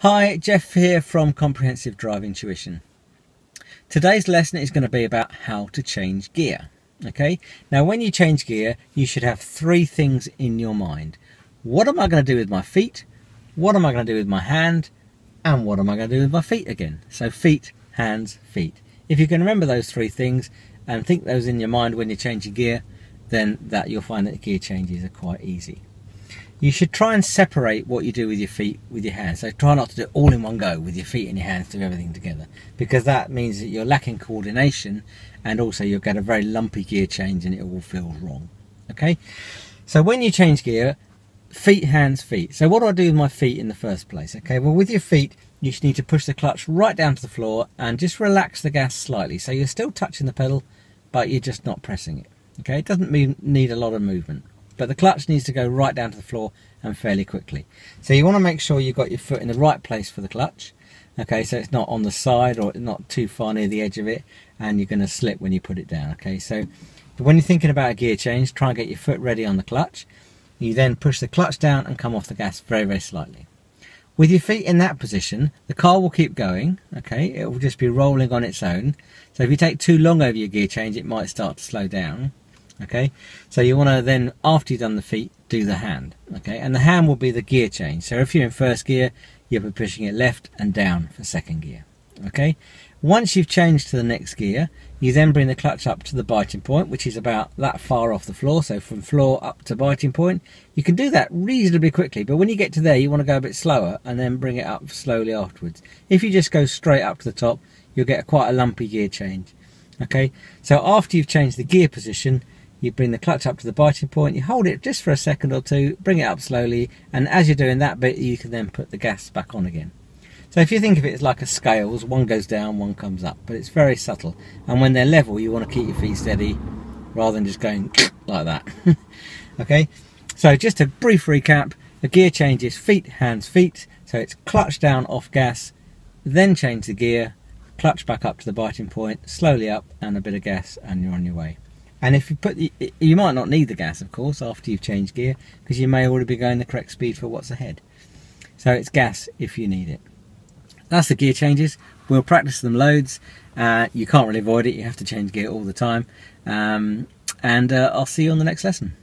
Hi, Jeff here from Comprehensive Driving Tuition. Today's lesson is going to be about how to change gear. Okay, now when you change gear, you should have three things in your mind. What am I going to do with my feet? What am I going to do with my hand? And what am I going to do with my feet again? So feet, hands, feet. If you can remember those three things and think those in your mind when you're changing gear, then you'll find that the gear changes are quite easy. You should try and separate what you do with your feet with your hands. So try not to do it all in one go with your feet and your hands, do everything together, because that means that you're lacking coordination, and also you'll get a very lumpy gear change and it all feels wrong. Okay, so when you change gear, feet, hands, feet. So what do I do with my feet in the first place? Okay, well, with your feet you just need to push the clutch right down to the floor and just relax the gas slightly, so you're still touching the pedal but you're just not pressing it. Okay, it doesn't need a lot of movement, but the clutch needs to go right down to the floor and fairly quickly. So you want to make sure you've got your foot in the right place for the clutch. Okay, so it's not on the side or not too far near the edge of it, and you're going to slip when you put it down. Okay, so when you're thinking about a gear change, try and get your foot ready on the clutch. You then push the clutch down and come off the gas very, very slightly. With your feet in that position, the car will keep going. Okay, it will just be rolling on its own. So if you take too long over your gear change, it might start to slow down. Okay, so you want to then, after you've done the feet, do the hand. Okay, and the hand will be the gear change. So if you're in first gear, you'll be pushing it left and down for second gear. Okay, once you've changed to the next gear, you then bring the clutch up to the biting point, which is about that far off the floor. So from floor up to biting point, you can do that reasonably quickly, but when you get to there, you want to go a bit slower and then bring it up slowly afterwards. If you just go straight up to the top, you'll get quite a lumpy gear change. Okay, so after you've changed the gear position, you bring the clutch up to the biting point, you hold it just for a second or two, bring it up slowly, and as you're doing that bit, you can then put the gas back on again. So if you think of it as like a scales, one goes down, one comes up, but it's very subtle. And when they're level, you want to keep your feet steady rather than just going like that. Okay, so just a brief recap: the gear change is feet, hands, feet. So it's clutch down, off gas, then change the gear, clutch back up to the biting point, slowly up, and a bit of gas, and you're on your way. And if you might not need the gas, of course, after you've changed gear, because you may already be going the correct speed for what's ahead. So it's gas if you need it. That's the gear changes. We'll practice them loads. You can't really avoid it. You have to change gear all the time. And I'll see you on the next lesson.